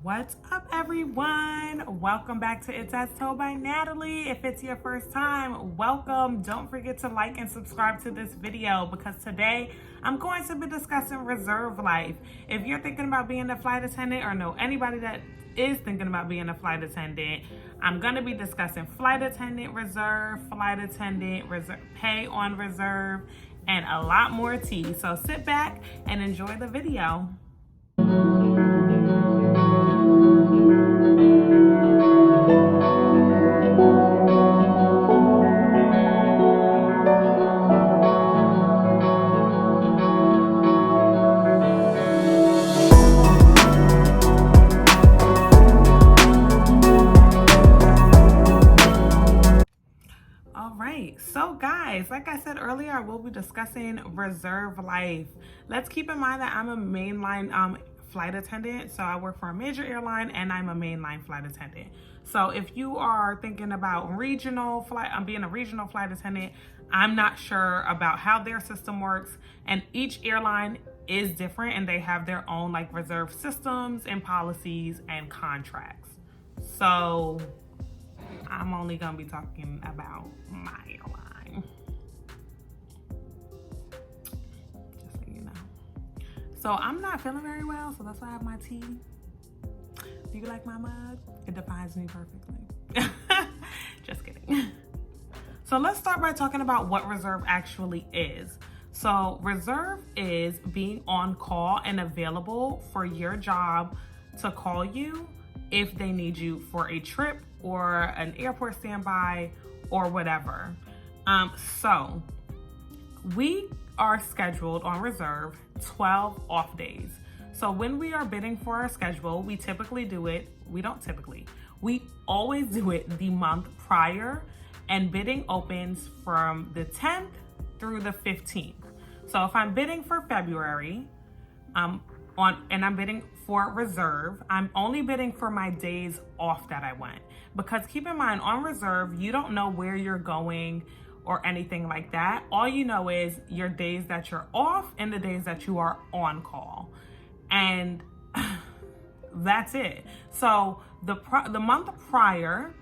What's up, everyone? Welcome back to It's As Told by Natalie. If it's your first time, welcome. Don't forget to like and subscribe to this video because today I'm going to be discussing reserve life. If you're thinking about being a flight attendant or know anybody that is thinking about being a flight attendant, I'm going to be discussing flight attendant reserve, pay on reserve, and a lot more tea. So sit back and enjoy the video. So guys, like I said earlier, I will be discussing reserve life. Let's keep in mind that I'm a mainline flight attendant. So I work for a major airline and I'm a mainline flight attendant. So if you are thinking about regional flight, I'm being a regional flight attendant, I'm not sure about how their system works, and each airline is different and they have their own like reserve systems and policies and contracts. So I'm only gonna be talking about my airline, just so you know. So I'm not feeling very well, so that's why I have my tea. Do you like my mug? It defines me perfectly. Just kidding. So let's start by talking about what reserve actually is. So reserve is being on call and available for your job to call you if they need you for a trip or an airport standby or whatever. So we are scheduled on reserve 12 off days. So when we are bidding for our schedule, we always do it the month prior, and bidding opens from the 10th through the 15th. So if I'm bidding for February, and I'm bidding for reserve, I'm only bidding for my days off that I want. Because keep in mind, on reserve, you don't know where you're going or anything like that. All you know is your days that you're off and the days that you are on call. And that's it. So the month prior,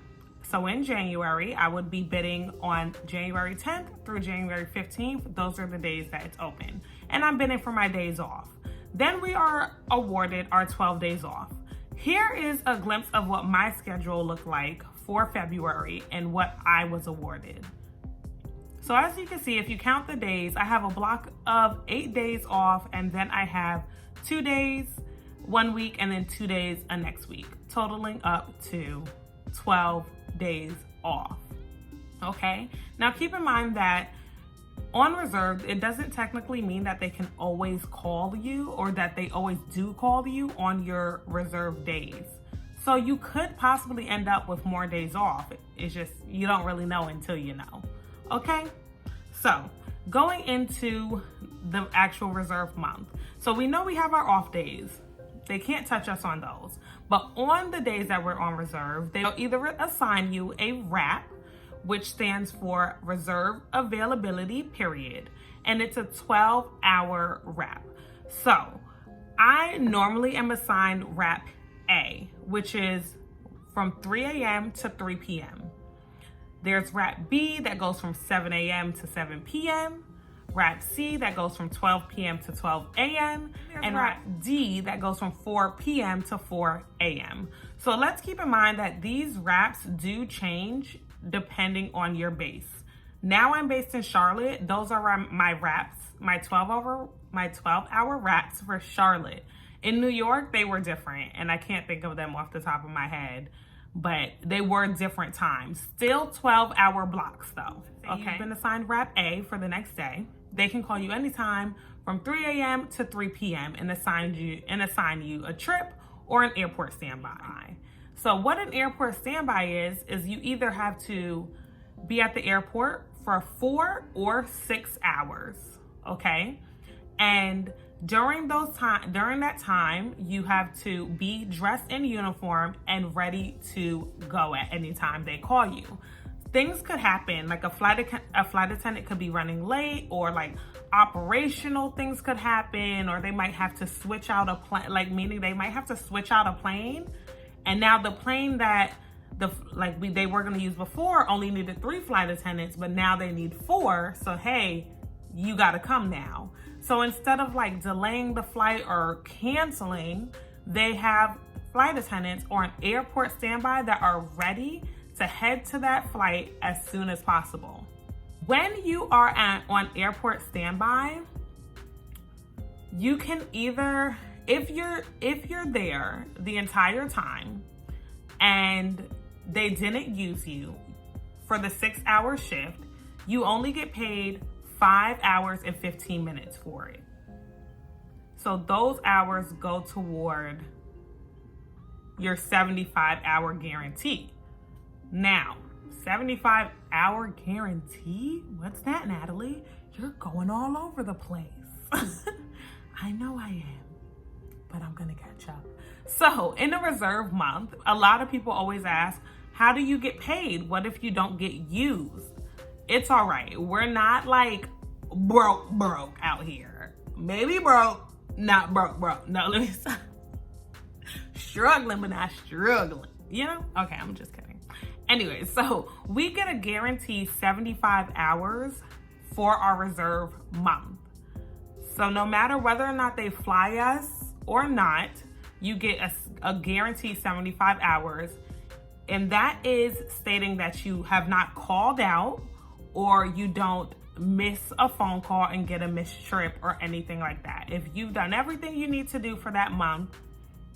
so in January, I would be bidding on January 10th through January 15th. Those are the days that it's open. And I'm bidding for my days off. Then we are awarded our 12 days off. Here is a glimpse of what my schedule looked like for February and what I was awarded. So as you can see, if you count the days, I have a block of 8 days off, and then I have 2 days, 1 week, and then 2 days next week, totaling up to 12 days off. Okay, now keep in mind that on reserve, it doesn't technically mean that they can always call you or that they always do call you on your reserve days. So you could possibly end up with more days off. It's just, you don't really know until you know. Okay, so going into the actual reserve month. So we know we have our off days. They can't touch us on those. But on the days that we're on reserve, they'll either assign you a RAP, which stands for Reserve Availability Period, and it's a 12-hour RAP. So I normally am assigned RAP A, which is from 3 a.m. to 3 p.m. There's RAP B that goes from 7 a.m. to 7 p.m., RAP C that goes from 12 p.m. to 12 a.m., and RAP D that goes from 4 p.m. to 4 a.m. So let's keep in mind that these RAPs do change depending on your base. Now I'm based in Charlotte. Those are my RAPs, my 12-hour RAPs for Charlotte. In New York, they were different, and I can't think of them off the top of my head, but they were different times. Still 12-hour blocks though. Okay. You've been assigned RAP A for the next day. They can call you anytime from 3 a.m. to 3 p.m. and assign you a trip or an airport standby. So what an airport standby is you either have to be at the airport for 4 or 6 hours, okay? And during that time, you have to be dressed in uniform and ready to go at any time they call you. things could happen. Like a flight attendant could be running late, or like operational things could happen, or they might have to switch out a plane, like meaning they might have to switch out a plane. And now the plane that they were going to use before only needed 3 flight attendants, but now they need 4. So, hey, you got to come now. So instead of like delaying the flight or canceling, they have flight attendants or an airport standby that are ready to head to that flight as soon as possible. When you are on airport standby, you can either, if you're there the entire time and they didn't use you for the 6-hour shift, you only get paid 5 hours and 15 minutes for it. So those hours go toward your 75-hour guarantee. Now, 75-hour guarantee? What's that, Natalie? You're going all over the place. I know I am, but I'm gonna catch up. So in the reserve month, a lot of people always ask, how do you get paid? What if you don't get used? It's all right. We're not like broke out here. Maybe broke, not broke. No, let me stop. Struggling, but not struggling. You know? Okay, I'm just kidding. Anyway, so we get a guaranteed 75 hours for our reserve month. So no matter whether or not they fly us or not, you get a guaranteed 75 hours. And that is stating that you have not called out, or you don't miss a phone call and get a missed trip or anything like that. If you've done everything you need to do for that month,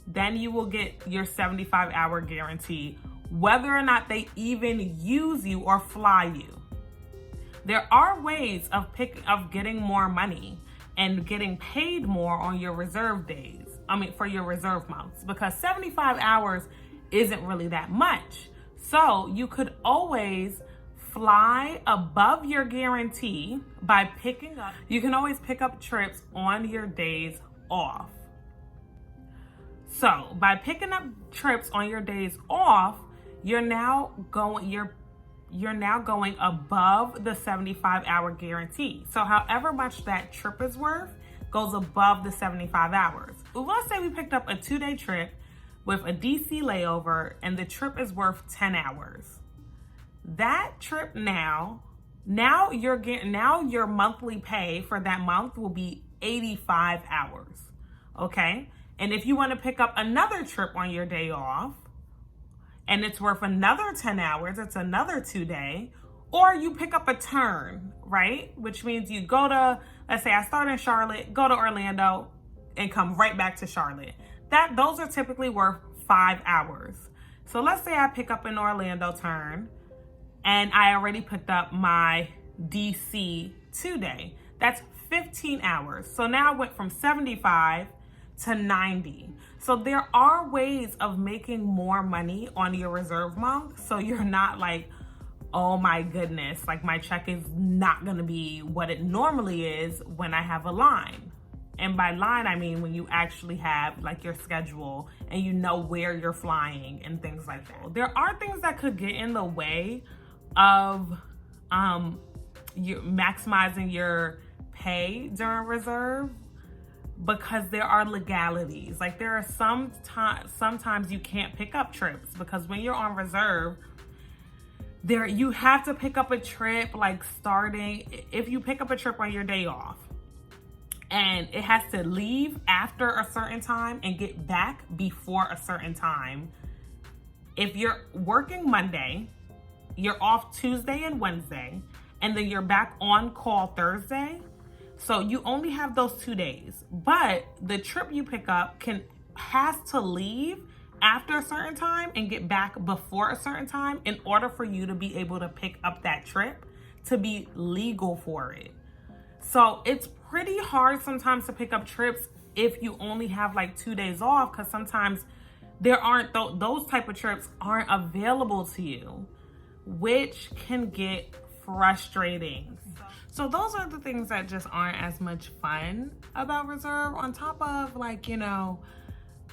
then you will get your 75-hour guarantee, whether or not they even use you or fly you. There are ways of getting more money and getting paid more on your reserve days. For your reserve months, because 75 hours isn't really that much. So you could always fly above your guarantee by you can always pick up trips on your days off. So by picking up trips on your days off, you're now going above the 75-hour guarantee. So however much that trip is worth goes above the 75 hours. Let's say we picked up a 2-day trip with a DC layover and the trip is worth 10 hours. That trip now your monthly pay for that month will be 85 hours. Okay? And if you want to pick up another trip on your day off and it's worth another 10 hours, it's another 2-day, or you pick up a turn, right? Which means you go to, let's say I start in Charlotte, go to Orlando, and come right back to Charlotte. Those are typically worth 5 hours. So let's say I pick up an Orlando turn, and I already picked up my DC 2-day. That's 15 hours. So now I went from 75 to 90. So there are ways of making more money on your reserve month. So you're not like, oh my goodness, like my check is not gonna be what it normally is when I have a line. And by line, I mean when you actually have like your schedule and you know where you're flying and things like that. There are things that could get in the way of you maximizing your pay during reserve, because there are legalities. Like there are sometimes you can't pick up trips, because when you're on reserve, you have to pick up a trip if you pick up a trip on your day off, and it has to leave after a certain time and get back before a certain time. If you're working Monday, you're off Tuesday and Wednesday, and then you're back on call Thursday. So you only have those 2 days, but the trip you pick up has to leave after a certain time and get back before a certain time in order for you to be able to pick up that trip to be legal for it. So it's pretty hard sometimes to pick up trips if you only have like 2 days off, because sometimes there aren't those type of trips aren't available to you, which can get frustrating. So those are the things that just aren't as much fun about reserve, on top of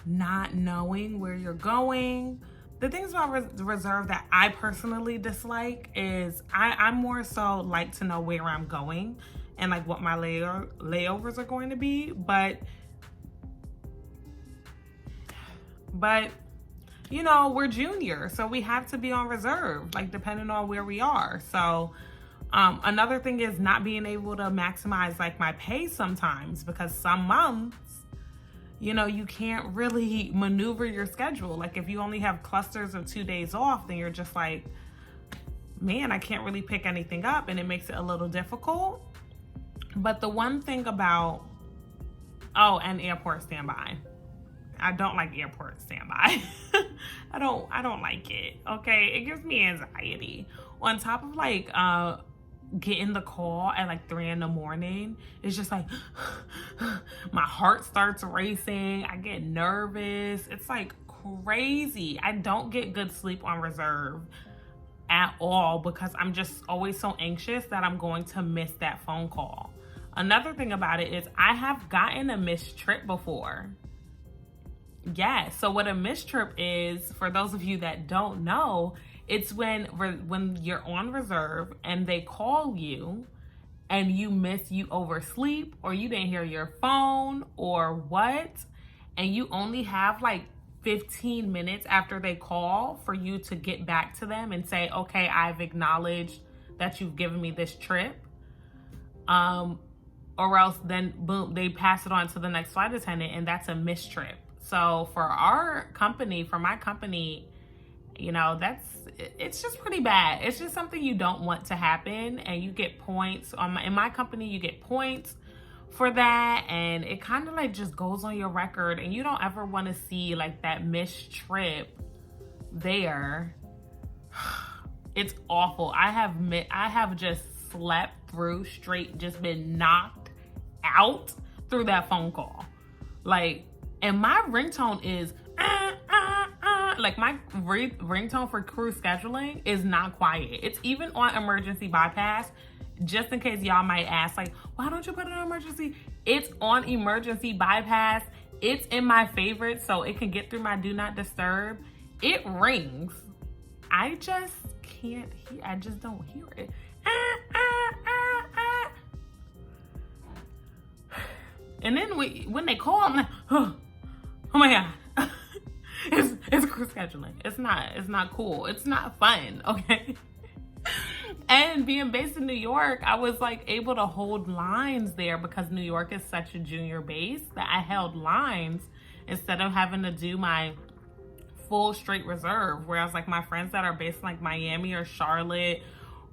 not knowing where you're going. The things about reserve that I personally dislike is I'm more so like to know where I'm going and like what my layovers are going to be. But you know, we're junior, so we have to be on reserve, like depending on where we are. So another thing is not being able to maximize like my pay sometimes, because some months, you know, you can't really maneuver your schedule. Like if you only have clusters of 2 days off, then you're just like, man, I can't really pick anything up, and it makes it a little difficult. But the one thing about, and airport standby. I don't like airport standby. I don't like it. Okay, it gives me anxiety. On top of like getting the call at like 3 a.m, it's just like my heart starts racing. I get nervous. It's like crazy. I don't get good sleep on reserve at all because I'm just always so anxious that I'm going to miss that phone call. Another thing about it is I have gotten a missed trip before. Yeah, so what a missed trip is, for those of you that don't know, it's when you're on reserve and they call you and you oversleep, or you didn't hear your phone or what, and you only have like 15 minutes after they call for you to get back to them and say, okay, I've acknowledged that you've given me this trip. Or else then boom, they pass it on to the next flight attendant, and that's a missed trip. So for my company, you know, it's just pretty bad. It's just something you don't want to happen, and you get points. In my company, you get points for that, and it kind of like just goes on your record, and you don't ever want to see like that missed trip there. It's awful. I have just slept through straight, just been knocked out through that phone call. Like, and my ringtone is, like my ringtone for crew scheduling is not quiet. It's even on emergency bypass, just in case y'all might ask, like, why don't you put it on emergency? It's on emergency bypass. It's in my favorites, so it can get through my do not disturb. It rings. I just can't hear, I just don't hear it. And then when they call, I'm like, oh my God. It's crew scheduling. It's not cool. It's not fun, okay? And being based in New York, I was like able to hold lines there because New York is such a junior base that I held lines instead of having to do my full straight reserve. Whereas like my friends that are based in like Miami or Charlotte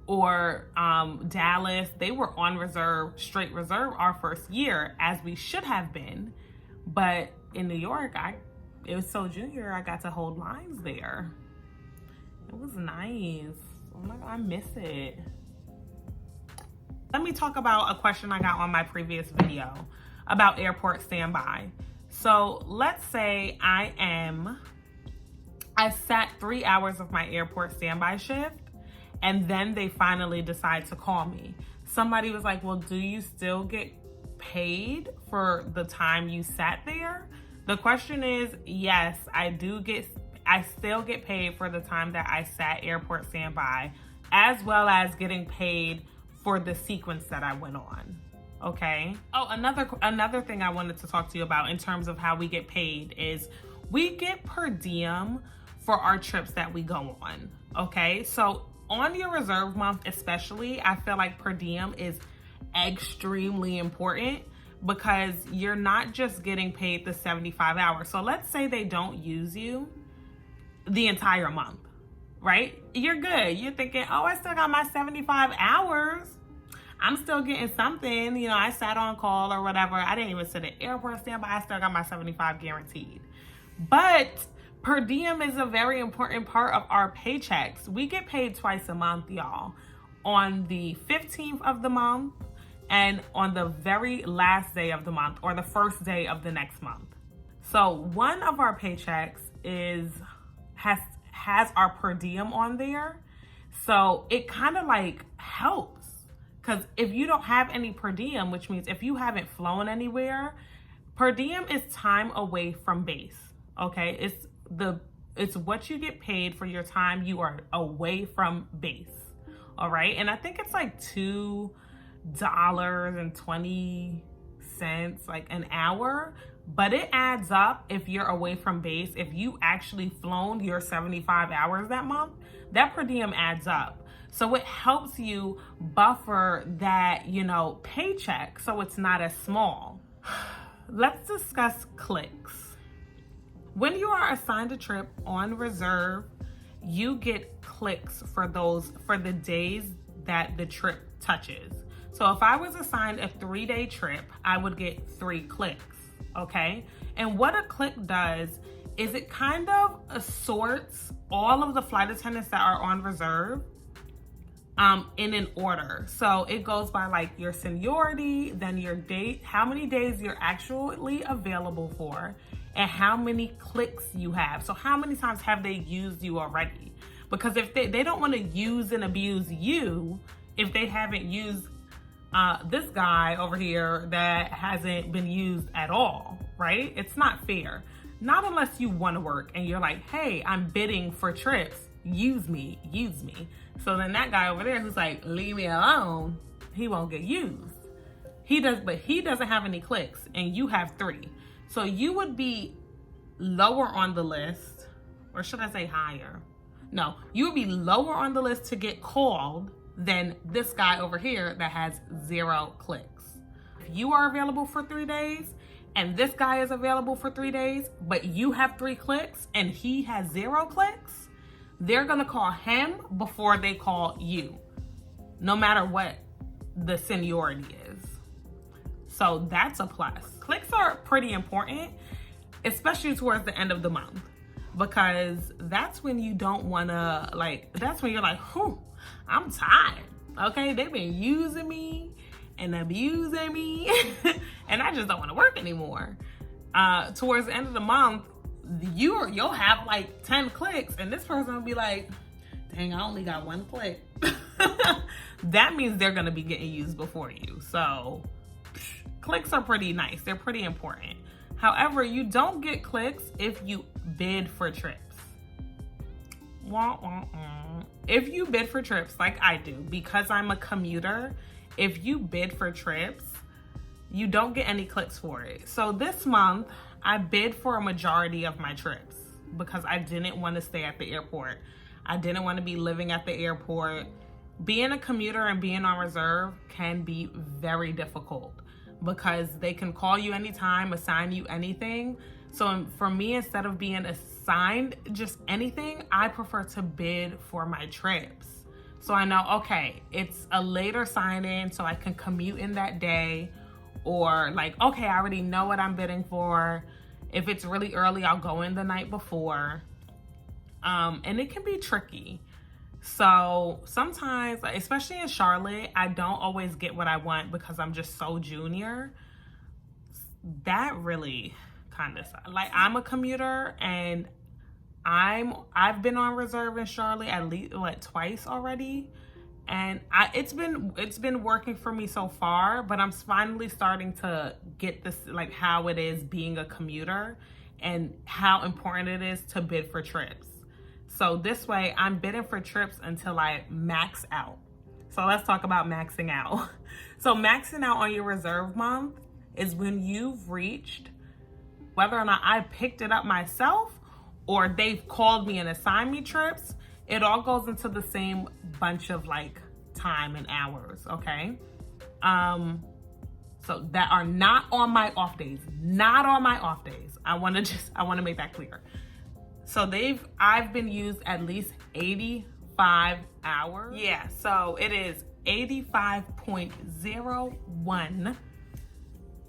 or Dallas, they were on reserve, straight reserve our first year, as we should have been. But in New York, it was so junior, I got to hold lines there. It was nice. Oh my God, I miss it. Let me talk about a question I got on my previous video about airport standby. So let's say I sat 3 hours of my airport standby shift, and then they finally decide to call me. Somebody was like, well, do you still get paid for the time you sat there? The question is, yes, I still get paid for the time that I sat airport standby, as well as getting paid for the sequence that I went on. Okay. Oh, another thing I wanted to talk to you about in terms of how we get paid is we get per diem for our trips that we go on. Okay. So on your reserve month, especially, I feel like per diem is extremely important, because you're not just getting paid the 75 hours. So let's say they don't use you the entire month, right? You're good. You're thinking, oh, I still got my 75 hours. I'm still getting something. You know, I sat on call or whatever. I didn't even sit at airport standby. I still got my 75 guaranteed. But per diem is a very important part of our paychecks. We get paid twice a month, y'all. On the 15th of the month, and on the very last day of the month, or the first day of the next month. So one of our paychecks has our per diem on there. So it kind of like helps, because if you don't have any per diem, which means if you haven't flown anywhere, per diem is time away from base. Okay, it's what you get paid for your time you are away from base. All right. And I think it's like $2.20 like an hour, but it adds up if you're away from base. If you actually flown your 75 hours that month, that per diem adds up. So it helps you buffer that, paycheck, so it's not as small. Let's discuss clicks. When you are assigned a trip on reserve, you get clicks for the days that the trip touches. So if I was assigned a 3-day trip, I would get 3 clicks, okay? And what a click does is it kind of assorts all of the flight attendants that are on reserve in an order. So it goes by like your seniority, then your date, how many days you're actually available for, and how many clicks you have. So how many times have they used you already? Because if they don't want to use and abuse you, if they haven't used this guy over here that hasn't been used at all, right? It's not fair. Not unless you want to work and you're like, hey, I'm bidding for trips. Use me. So then that guy over there who's like, leave me alone, he won't get used. He doesn't have any clicks and you have 3. So you would be lower on the list, or should I say higher? No, you would be lower on the list to get called than this guy over here that has 0 clicks. If you are available for 3 days and this guy is available for 3 days, but you have 3 clicks and he has 0 clicks, they're gonna call him before they call you, no matter what the seniority is. So that's a plus. Clicks are pretty important, especially towards the end of the month, because that's when you don't wanna, that's when you're like, I'm tired, okay? They've been using me and abusing me and I just don't wanna work anymore. Towards the end of the month, you'll have like 10 clicks and this person will be like, dang, I only got 1 click. That means they're gonna be getting used before you. So clicks are pretty nice, they're pretty important. However, you don't get clicks if you bid for trips. If you bid for trips like I do, because I'm a commuter, if you bid for trips, you don't get any clicks for it. So this month, I bid for a majority of my trips because I didn't want to stay at the airport. I didn't want to be living at the airport. Being a commuter and being on reserve can be very difficult because they can call you anytime, assign you anything. So for me, instead of being assigned just anything, I prefer to bid for my trips. So I know, okay, it's a later sign-in, so I can commute in that day. Or like, okay, I already know what I'm bidding for. If it's really early, I'll go in the night before. And it can be tricky. So sometimes, especially in Charlotte, I don't always get what I want because I'm just so junior. That really kind of sucks. Like, I'm a commuter and I've been on reserve in Charlotte at least twice already. And it's been working for me so far, but I'm finally starting to get this, like how it is being a commuter and how important it is to bid for trips. So this way I'm bidding for trips until I max out. So let's talk about maxing out. So maxing out on your reserve month is when you've reached, whether or not I picked it up myself or they've called me and assigned me trips, it all goes into the same bunch of like time and hours, okay? So that are not on my off days, not on my off days. I want to make that clear. So I've been used at least 85 hours. Yeah, so it is 85.01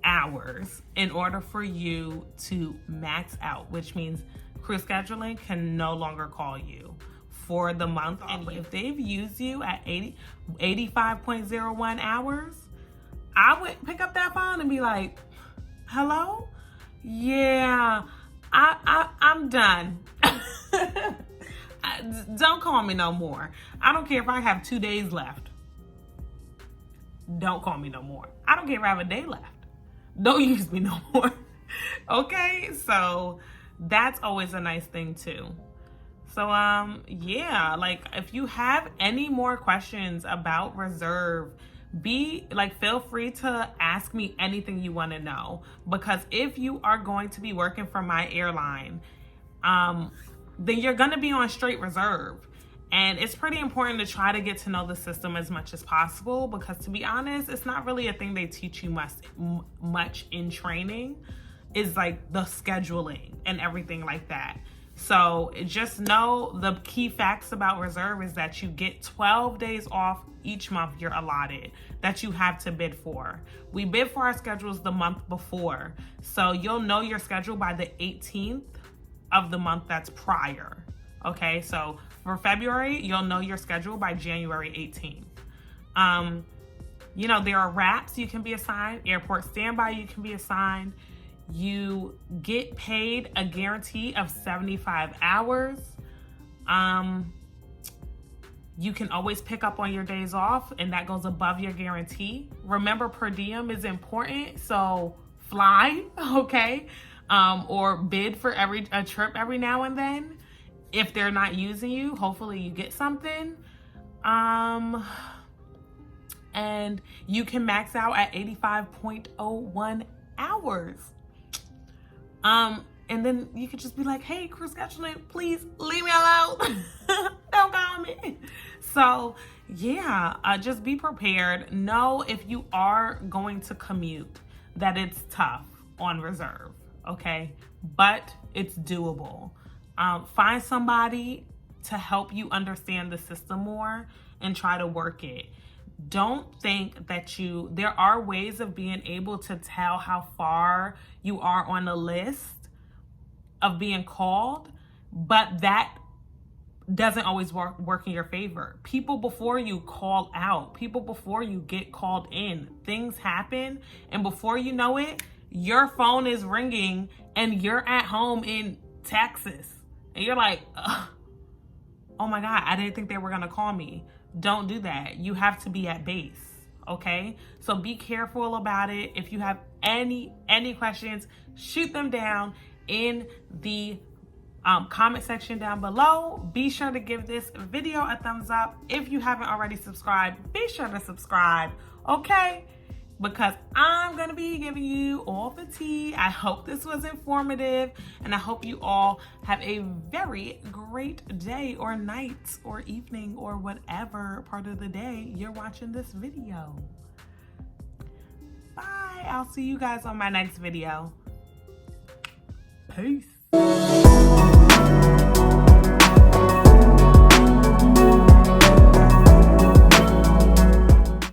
hours in order for you to max out, which means crew scheduling can no longer call you for the month. And if they've used you at 85.01 hours, I would pick up that phone and be like, hello? Yeah, I'm done. Don't call me no more. I don't care if I have 2 days left. Don't call me no more. I don't care if I have a day left. Don't use me no more. Okay, so that's always a nice thing too. So, yeah, like if you have any more questions about Reserve, feel free to ask me anything you want to know, because if you are going to be working for my airline, then you're going to be on straight Reserve. And it's pretty important to try to get to know the system as much as possible, because to be honest, it's not really a thing they teach you much in training. Is like the scheduling and everything like that. So just know the key facts about Reserve is that you get 12 days off each month you're allotted that you have to bid for. We bid for our schedules the month before. So you'll know your schedule by the 18th of the month that's prior. Okay, so for February, you'll know your schedule by January 18th. There are wraps you can be assigned, airport standby you can be assigned. You get paid a guarantee of 75 hours. You can always pick up on your days off, and that goes above your guarantee. Remember, per diem is important, so fly, okay? Or bid for a trip every now and then. If they're not using you, hopefully you get something. And you can max out at 85.01 hours. And then you could just be like, hey, crew scheduling, please leave me alone. Don't call me. So yeah, just be prepared. Know if you are going to commute that it's tough on Reserve, okay? But it's doable. Find somebody to help you understand the system more and try to work it. Don't think that there are ways of being able to tell how far you are on the list of being called, but that doesn't always work in your favor. People before you call out, people before you get called in, things happen, and before you know it, your phone is ringing and you're at home in Texas. And you're like, oh my God, I didn't think they were gonna call me. Don't do that. You have to be at base, okay? So be careful about it. If you have any questions, shoot them down in the comment section down below. Be sure to give this video a thumbs up. If you haven't already subscribed, be sure to subscribe, okay? Because I'm gonna be giving you all the tea. I hope this was informative, and I hope you all have a very great day or night or evening or whatever part of the day you're watching this video. Bye. I'll see you guys on my next video. Peace.